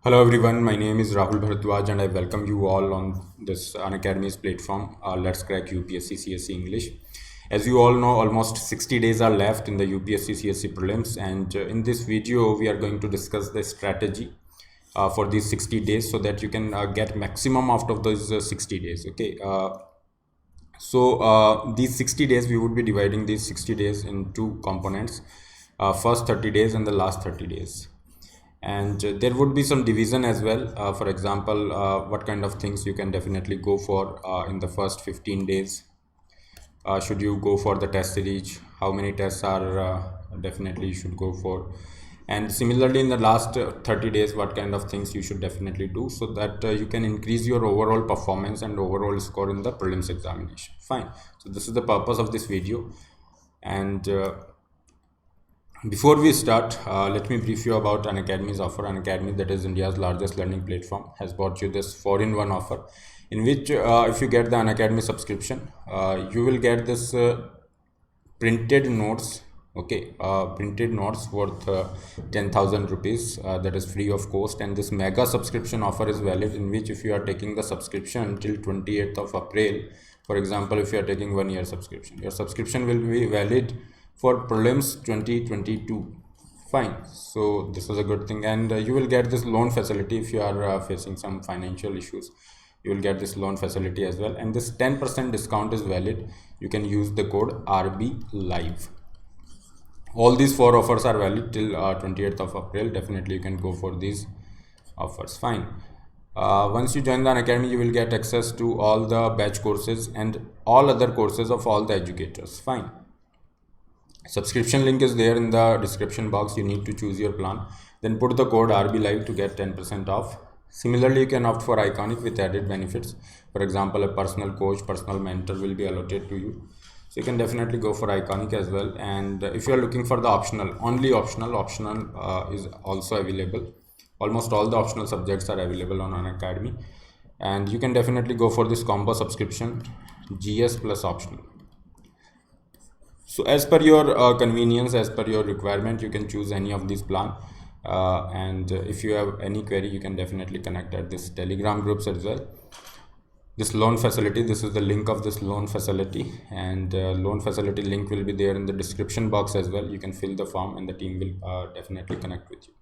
Hello everyone, my name is Rahul Bharadwaj and I welcome you all on this Unacademy's platform. Let's crack UPSC CSE English. As you all know, almost 60 days are left in the UPSC CSE prelims, and in this video we are going to discuss the strategy for these 60 days so that you can get maximum out of those 60 days. Okay. These 60 days, we would be dividing these 60 days in two components, first 30 days and the last 30 days. And there would be some division as well. For example, what kind of things you can definitely go for in the first 15 days. Should you go for the test series? How many tests are definitely you should go for? And similarly, in the last 30 days, what kind of things you should definitely do so that you can increase your overall performance and overall score in the prelims examination. Fine. So this is the purpose of this video. And before we start, let me brief you about Unacademy's offer. Unacademy, that is India's largest learning platform, has brought you this 4-in-1 offer, in which if you get the Unacademy subscription, you will get this printed notes. Okay, printed notes worth 10,000 rupees, that is free of cost. And this mega subscription offer is valid, in which if you are taking the subscription till 28th of April, for example, if you are taking 1-year subscription, your subscription will be valid for prelims 2022. Fine. So this is a good thing, and you will get this loan facility if you are facing some financial issues. You will get this loan facility as well, and this 10% discount is valid. You can use the code RB Live. All these 4 offers are valid till 28th of April. Definitely you can go for these offers. Fine. Once you join the Unacademy, you will get access to all the batch courses and all other courses of all the educators. Fine. Subscription link is there in the description box. You need to choose your plan, then put the code RB Live to get 10% off. Similarly, you can opt for Iconic with added benefits. For example, a personal coach, personal mentor will be allotted to you. So you can definitely go for Iconic as well. And if you are looking for the optional is also available. Almost all the optional subjects are available on Unacademy, and you can definitely go for this combo subscription, GS plus optional. So as per your convenience, as per your requirement, you can choose any of these plan. And if you have any query, you can definitely connect at this Telegram groups as well. This loan facility, this is the link of this loan facility, and loan facility link will be there in the description box as well. You can fill the form and the team will definitely connect with you.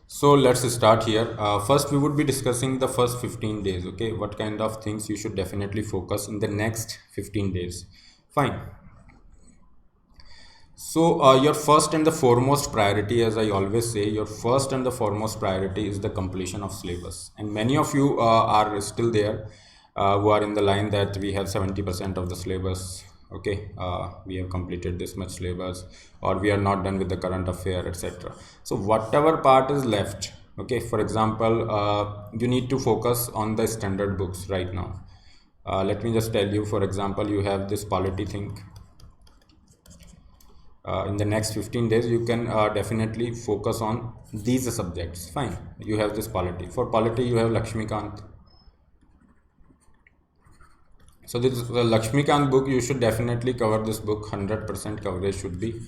So let's start here. First, we would be discussing the first 15 days. Okay, what kind of things you should definitely focus in the next 15 days. Fine. So your first and the foremost priority, as I always say, your first and the foremost priority is the completion of syllabus. And many of you are still there who are in the line that we have 70% of the syllabus. Okay, we have completed this much syllabus, or we are not done with the current affair, etc. So whatever part is left, okay, for example, you need to focus on the standard books right now. Let me just tell you, for example, you have this polity thing. In the next 15 days, you can definitely focus on these subjects. Fine. You have this polity. For polity, you have Lakshmikant. So this is the Lakshmikant book. You should definitely cover this book. 100% coverage should be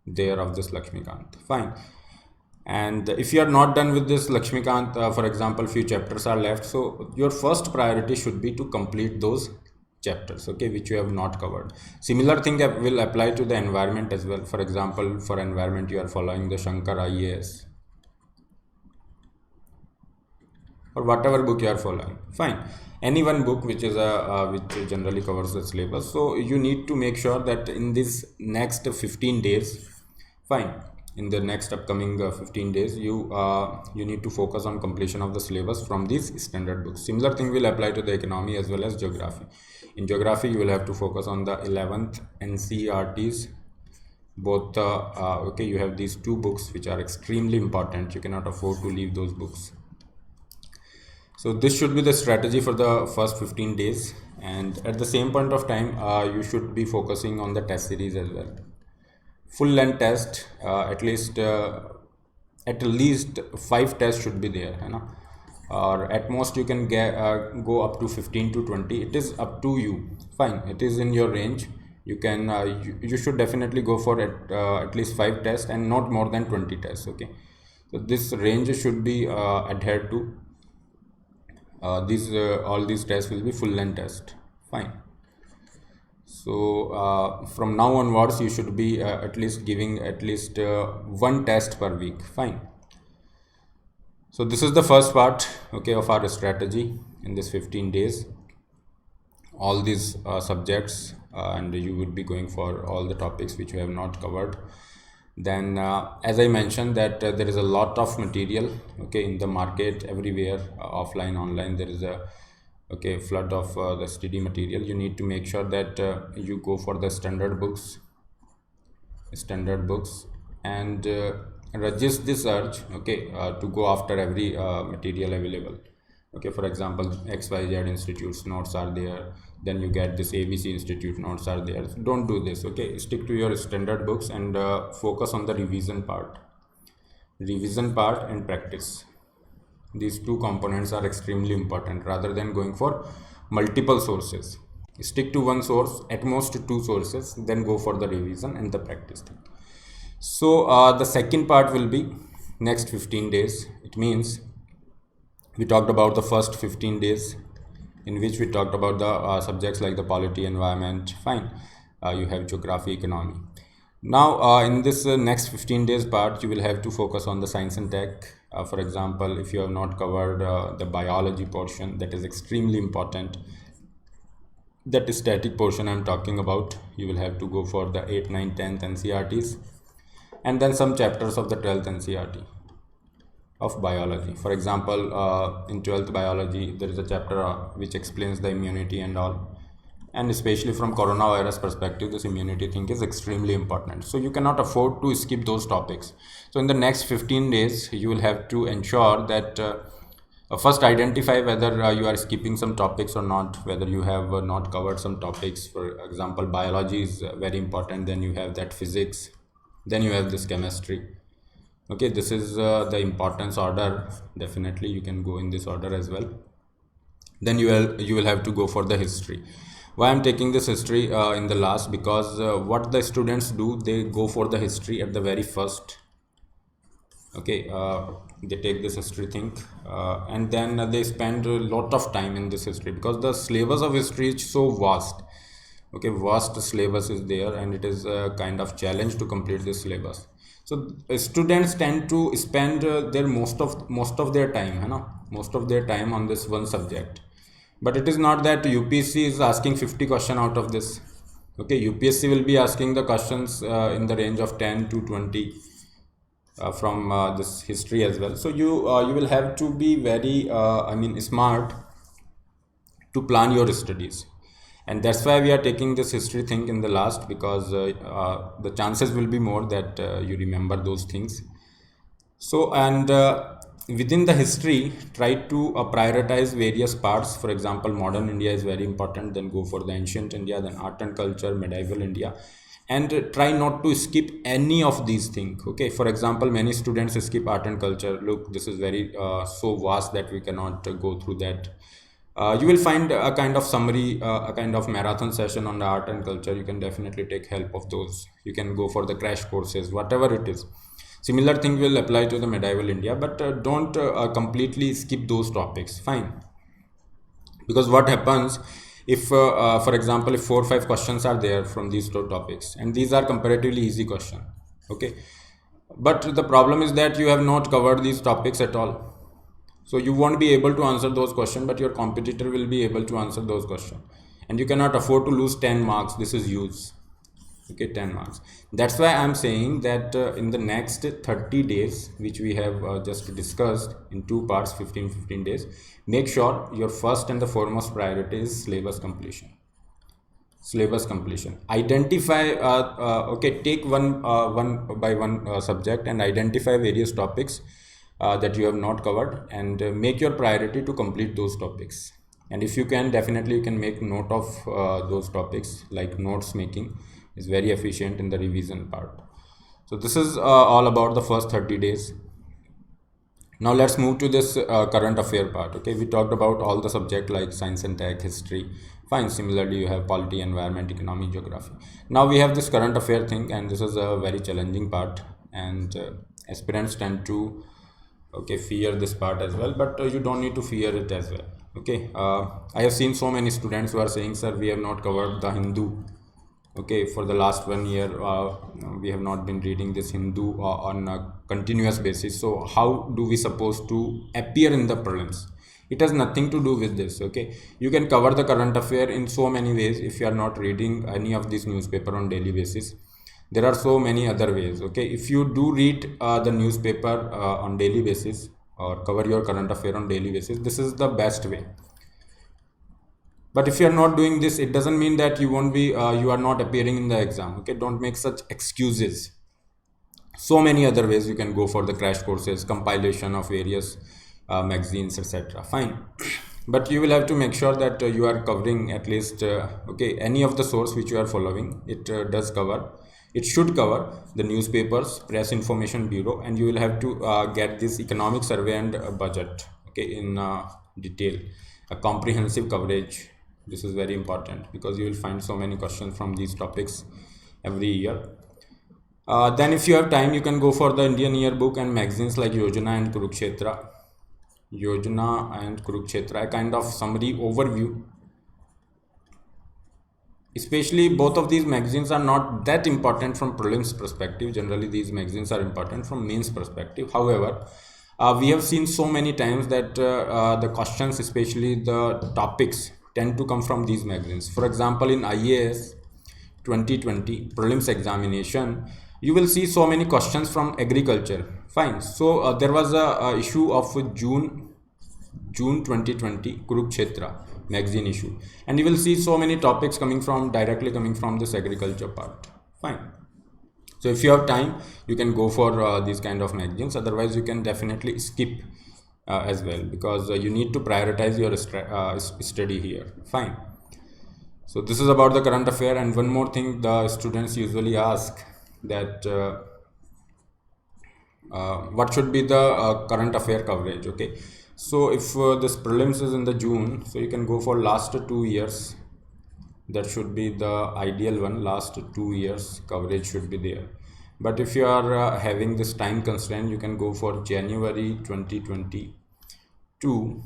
there of this Lakshmikant. Fine. And if you are not done with this Lakshmikant, for example, few chapters are left. So your first priority should be to complete those chapters, okay, which you have not covered. Similar thing will apply to the environment as well. For example, for environment, you are following the Shankar IAS or whatever book you are following. Fine. Any one book which is which generally covers the syllabus. So you need to make sure that in this next 15 days, fine, in the next upcoming 15 days, you need to focus on completion of the syllabus from these standard books. Similar thing will apply to the economy as well as geography. In geography, you will have to focus on the 11th NCERTs. Both okay, you have these 2 books which are extremely important. You cannot afford to leave those books. So this should be the strategy for the first 15 days, and at the same point of time, you should be focusing on the test series as well. Full length test, at least 5 tests should be there, you know? Or at most you can get go up to 15 to 20. It is up to you. Fine, it is in your range. You can you should definitely go for at least 5 tests and not more than 20 tests. Okay, So this range should be adhered to. These all these tests will be full length test. Fine. So from now onwards, you should be at least giving at least one test per week. Fine. So this is the first part, okay, of our strategy in this 15 days. All these subjects, and you would be going for all the topics which we have not covered. Then as I mentioned that there is a lot of material, okay, in the market everywhere, offline, online, there is a flood of the study material. You need to make sure that you go for the standard books, and resist this urge, okay, to go after every material available. Okay, for example, XYZ institutes notes are there, then you get this ABC institute notes are there. So don't do this, okay. Stick to your standard books and focus on the revision part and practice. These two components are extremely important rather than going for multiple sources. Stick to one source, at most two sources, then go for the revision and the practice thing. So the second part will be next 15 days. It means we talked about the first 15 days in which we talked about the subjects like the polity, environment. Fine. You have geography, economy. Now in this next 15 days part, you will have to focus on the science and tech. For example, if you have not covered the biology portion, that is extremely important. That static portion I'm talking about, you will have to go for the 8th, 9th, 10th NCRTs, and then some chapters of the 12th NCRT of biology. For example, in 12th biology, there is a chapter which explains the immunity and all. And especially from coronavirus perspective, this immunity thing is extremely important. So you cannot afford to skip those topics. So in the next 15 days, you will have to ensure that first identify whether you are skipping some topics or not, whether you have not covered some topics. For example, biology is very important. Then you have that physics. Then you have this chemistry. Okay, this is the importance order. Definitely you can go in this order as well. Then you will have to go for the history. Why I'm taking this history in the last? Because what the students do, they go for the history at the very first. Okay, they take this history thing and then they spend a lot of time in this history, because the syllabus of history is so vast. Okay, vast syllabus is there, and it is a kind of challenge to complete this syllabus. So students tend to spend their most of their time, most of their time on this one subject. But it is not that UPSC is asking 50 question out of this. Okay, UPSC will be asking the questions in the range of 10 to 20 from this history as well. So you will have to be very smart to plan your studies, and that's why we are taking this history thing in the last, because the chances will be more that you remember those things. So, and within the history, try to prioritize various parts. For example, modern India is very important, then go for the ancient India, then art and culture, medieval India, and try not to skip any of these things. Okay, for example, many students skip art and culture. Look, this is very so vast that we cannot go through that. You will find a kind of summary, a kind of marathon session on the art and culture. You can definitely take help of those. You can go for the crash courses, whatever it is. Similar thing will apply to the medieval India, but don't completely skip those topics. Fine. Because what happens if, for example, if 4 or 5 questions are there from these two topics, and these are comparatively easy questions, okay, but the problem is that you have not covered these topics at all. So you won't be able to answer those questions, but your competitor will be able to answer those questions, and you cannot afford to lose 10 marks. This is huge. Okay, 10 marks. That's why I'm saying that in the next 30 days, which we have just discussed in two parts, 15 days, make sure your first and the foremost priority is syllabus completion. Identify okay, take one by one subject and identify various topics that you have not covered, and make your priority to complete those topics. And if you can, definitely you can make note of those topics, like notes making is very efficient in the revision part. So this is all about the first 30 days. Now let's move to this current affair part. Okay, we talked about all the subject like science and tech, history. Fine. Similarly, you have polity, environment, economy, geography. Now we have this current affair thing, and this is a very challenging part, and aspirants tend to okay, fear this part as well, but you don't need to fear it as well. Okay, I have seen so many students who are saying, sir, we have not covered the Hindu. Okay, for the last 1 year we have not been reading this Hindu on a continuous basis, so how do we supposed to appear in the prelims? It has nothing to do with this. Okay, you can cover the current affair in so many ways if you are not reading any of these newspaper on daily basis. There are so many other ways. Okay, if you do read the newspaper on daily basis or cover your current affair on daily basis, this is the best way. But if you are not doing this, it doesn't mean that you won't be you are not appearing in the exam. Okay, don't make such excuses. So many other ways you can go for the crash courses, compilation of various magazines, etc. Fine. But you will have to make sure that you are covering at least okay, any of the source which you are following. It does cover, it should cover the newspapers, press information bureau, and you will have to get this economic survey and budget, okay, in detail, a comprehensive coverage. This is very important because you will find so many questions from these topics every year. Then if you have time, you can go for the Indian yearbook and magazines like Yojana and Kurukshetra. Yojana and Kurukshetra, a kind of summary overview. Especially both of these magazines are not that important from prelims perspective. Generally these magazines are important from mains perspective. However, we have seen so many times that the questions, especially the topics, tend to come from these magazines. For example, in IAS 2020 prelims examination, you will see so many questions from agriculture. Fine. So there was a issue of June 2020 Kurukshetra magazine issue, and you will see so many topics directly coming from this agriculture part. Fine. So if you have time, you can go for these kind of magazines. Otherwise, you can definitely skip as well, because you need to prioritize your study here. Fine. So this is about the current affair. And one more thing the students usually ask, that what should be the current affair coverage. Okay, so if this prelims is in the June, so you can go for last 2 years. That should be the ideal one. Last 2 years coverage should be there. But if you are having this time constraint, you can go for January 2020 to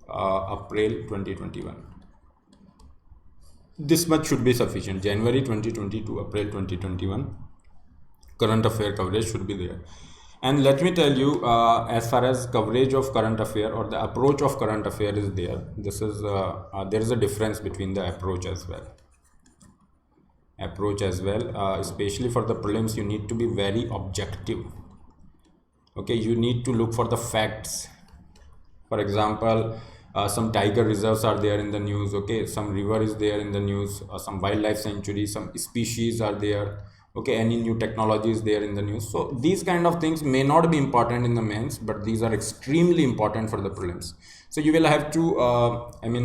April 2021. This much should be sufficient. January 2020 to April 2021 current affair coverage should be there. And let me tell you, as far as coverage of current affair or the approach of current affair is there, this is there is a difference between the approach as well. Especially for the prelims, you need to be very objective. Okay, you need to look for the facts. For example, some tiger reserves are there in the news. Okay, some river is there in the news, some wildlife sanctuary, some species are there. Okay, any new technology is there in the news. So these kind of things may not be important in the mains, but these are extremely important for the prelims. So you will have to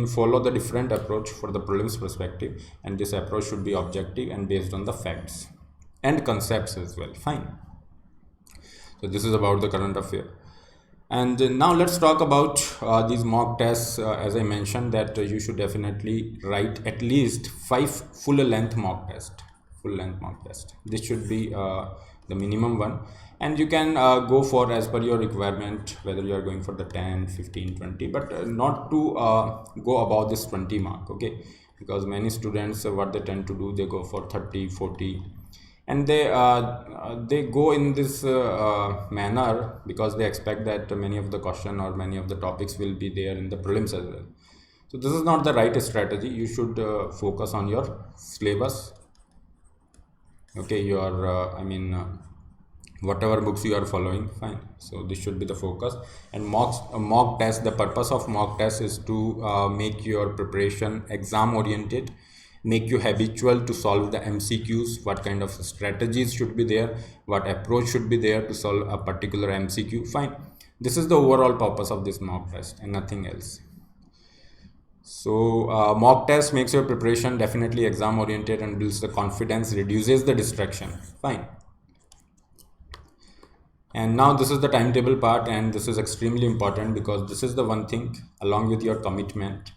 follow the different approach for the prelims perspective, and this approach should be objective and based on the facts and concepts as well. Fine. So this is about the current affair. And now let's talk about these mock tests. As I mentioned, that you should definitely write at least 5 full-length mock tests. This should be the minimum one, and you can go for as per your requirement, whether you are going for the 10, 15, 20, but not to go above this 20 mark. Okay, because many students, what they tend to do, they go for 30, 40, and they go in this manner because they expect that many of the question or many of the topics will be there in the prelims as well. So this is not the right strategy. You should focus on your syllabus. Okay, your whatever books you are following. Fine. So this should be the focus. And mock test, the purpose of mock test is to make your preparation exam oriented, make you habitual to solve the MCQs, what kind of strategies should be there, what approach should be there to solve a particular MCQ. Fine. This is the overall purpose of this mock test and nothing else. So mock test makes your preparation definitely exam oriented and builds the confidence, reduces the distraction. Fine. And now this is the timetable part, and this is extremely important because this is the one thing, along with your commitment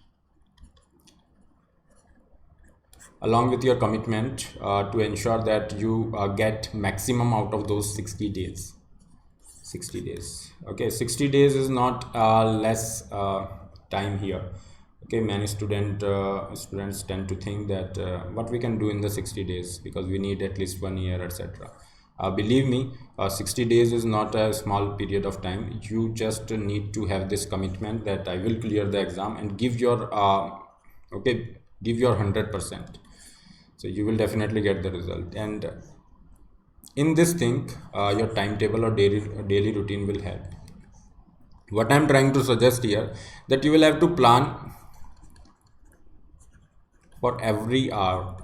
to ensure that you get maximum out of those 60 days. 60 days. Okay, 60 days is not less time here. Okay, many students tend to think that what we can do in the 60 days, because we need at least 1 year, etc. Believe me, 60 days is not a small period of time. You just need to have this commitment that I will clear the exam and give your okay, give your 100%. So you will definitely get the result. And in this thing, your timetable or daily routine will help. What I'm trying to suggest here, that you will have to plan for every hour.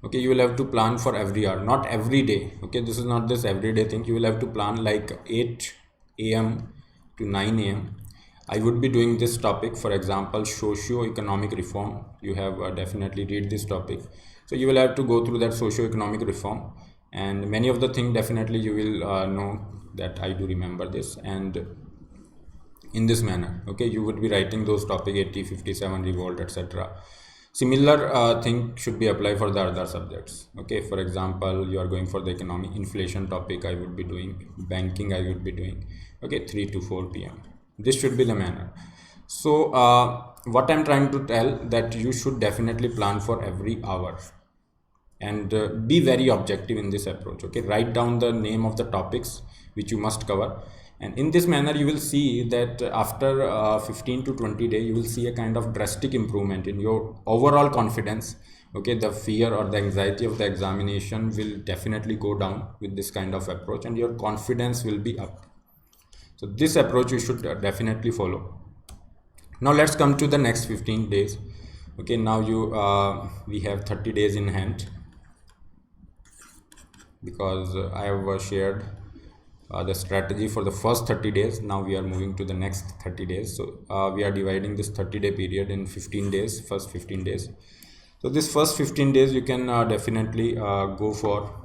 Okay, you will have to plan for every hour, not every day. Okay, this is not this everyday thing. You will have to plan like 8 a.m. to 9 a.m. I would be doing this topic, for example, socio-economic reform. You have definitely read this topic, so you will have to go through that socio-economic reform, and many of the things definitely you will know that I do remember this. And in this manner, okay, you would be writing those topic 80, 57, revolt, etc. Similar thing should be applied for the other subjects. Okay, for example, you are going for the economic inflation topic, I would be doing banking, I would be doing, okay, 3 to 4 p.m. This should be the manner. So what I'm trying to tell, that you should definitely plan for every hour, and be very objective in this approach. Okay, write down the name of the topics which you must cover, and in this manner you will see that after 15 to 20 days you will see a kind of drastic improvement in your overall confidence. Okay, the fear or the anxiety of the examination will definitely go down with this kind of approach, and your confidence will be up. So this approach you should definitely follow. Now let's come to the next 15 days. Okay, now we have 30 days in hand, because I have shared the strategy for the first 30 days. Now we are moving to the next 30 days. So we are dividing this 30-day period in 15 days, first 15 days. So this first 15 days you can definitely go for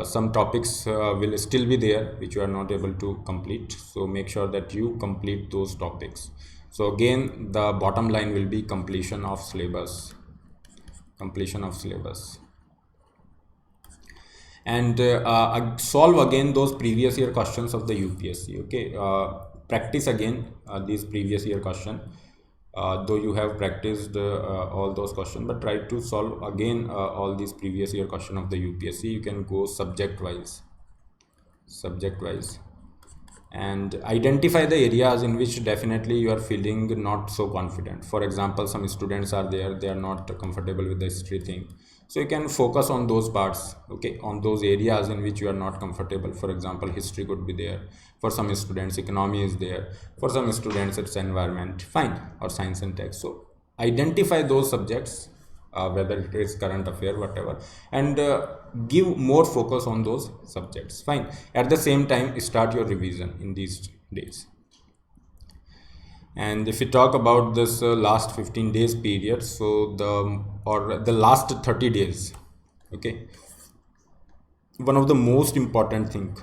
some topics will still be there which you are not able to complete. So make sure that you complete those topics. So again, the bottom line will be completion of syllabus, and solve again those previous year questions of the UPSC. Okay, practice again these previous year question, though you have practiced all those questions, but try to solve again all these previous year question of the UPSC. You can go subject wise, and identify the areas in which definitely you are feeling not so confident. For example, some students are there, they are not comfortable with the history thing, so you can focus on those parts. Okay, on those areas in which you are not comfortable. For example, history could be there for some students, economy is there for some students, it's environment, fine, or science and tech. So identify those subjects, whether it is current affair, whatever, and give more focus on those subjects, fine. At the same time, start your revision in these days. And if we talk about this last 15 days period, so the last 30 days, okay, one of the most important thing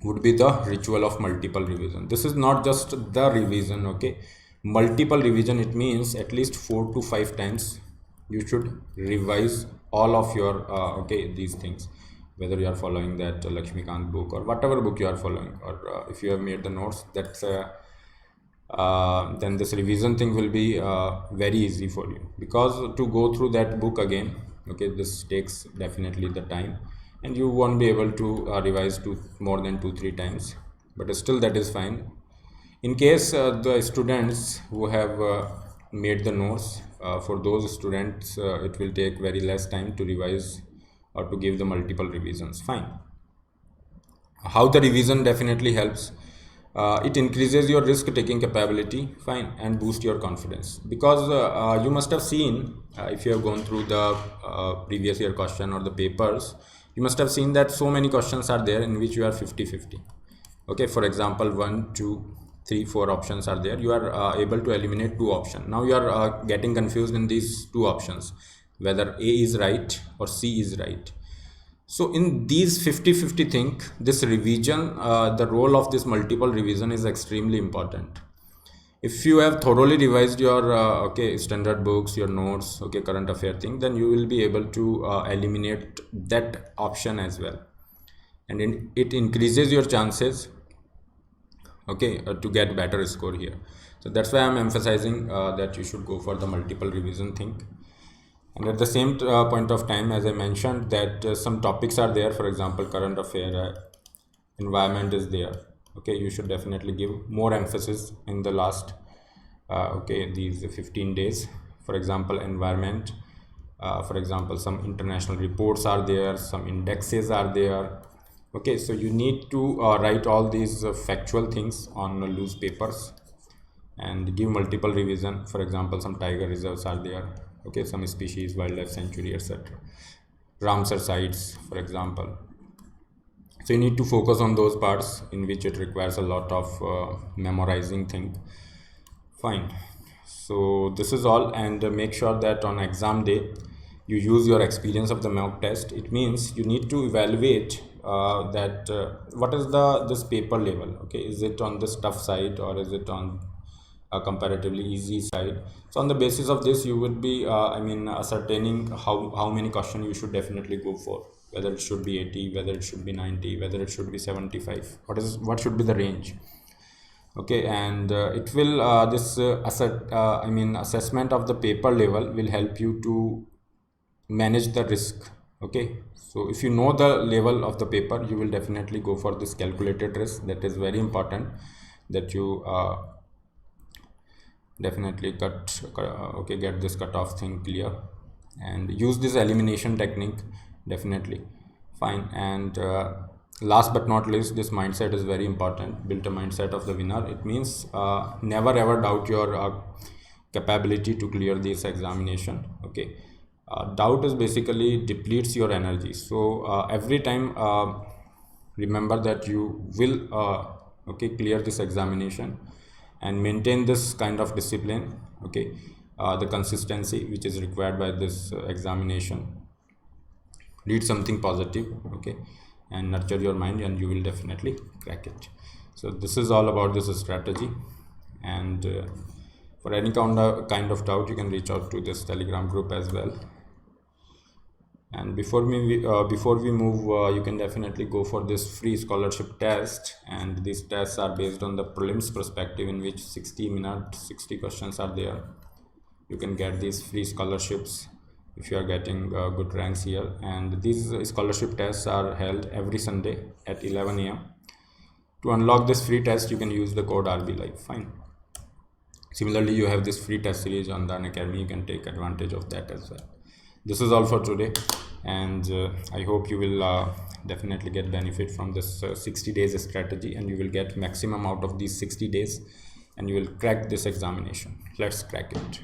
would be the ritual of multiple revision. This is not just the revision, okay, multiple revision. It means at least 4 to 5 times you should revise all of your okay, these things, whether you are following that Lakshmikant book or whatever book you are following, or if you have made the notes, that's then this revision thing will be very easy for you, because to go through that book again, okay, this takes definitely the time, and you won't be able to revise to more than 2-3 times, but still that is fine. In case the students who have made the notes, for those students it will take very less time to revise or to give the multiple revisions, fine. How the revision definitely helps, it increases your risk taking capability, fine, and boost your confidence, because you must have seen, if you have gone through the previous year question or the papers, you must have seen that so many questions are there in which you are 50-50. Okay, for example, 1, 2, 3, 4 options are there. You are able to eliminate 2 options. Now you are getting confused in these 2 options, whether A is right or C is right. So in these 50-50 thing, this revision, the role of this multiple revision is extremely important. If you have thoroughly revised your standard books, your notes, current affair thing, then you will be able to eliminate that option as well, and it increases your chances to get better score here. So that's why I'm emphasizing that you should go for the multiple revision thing. And at the same point of time, as I mentioned, that some topics are there, for example current affair, environment is there. You should definitely give more emphasis in the last these 15 days. For example environment, for example some international reports are there, some indexes are there. So you need to write all these factual things on loose papers and give multiple revision. For example some tiger reserves are there, some species, wildlife sanctuary, etc., Ramsar sites, for example. So you need to focus on those parts in which it requires a lot of memorizing thing. Fine. So this is all, and make sure that on exam day you use your experience of the mock test. It means you need to evaluate that what is this paper level. Is it on this tough side or is it on a comparatively easy side? So on the basis of this you would be ascertaining how many questions you should definitely go for, whether it should be 80, whether it should be 90, whether it should be 75, what should be the range. And it will this assessment of the paper level will help you to manage the risk. So if you know the level of the paper, you will definitely go for this calculated risk. That is very important, that you definitely get this cutoff thing clear and use this elimination technique definitely. Fine. And last but not least, this mindset is very important. Build a mindset of the winner. It means never ever doubt your capability to clear this examination. Doubt is basically depletes your energy. So every time remember that you will clear this examination and maintain this kind of discipline, the consistency which is required by this examination. Read something positive, and nurture your mind, and you will definitely crack it. So this is all about this strategy. And for any kind of doubt, you can reach out to this Telegram group as well. And before we move, you can definitely go for this free scholarship test, and these tests are based on the prelims perspective, in which 60 questions are there. You can get these free scholarships if you are getting good ranks here. And these scholarship tests are held every Sunday at 11 a.m. To unlock this free test, you can use the code RBLive. Fine. Similarly, you have this free test series on the Unacademy. You can take advantage of that as well. This is all for today, and I hope you will definitely get benefit from this 60 days strategy, and you will get maximum out of these 60 days, and you will crack this examination. Let's crack it.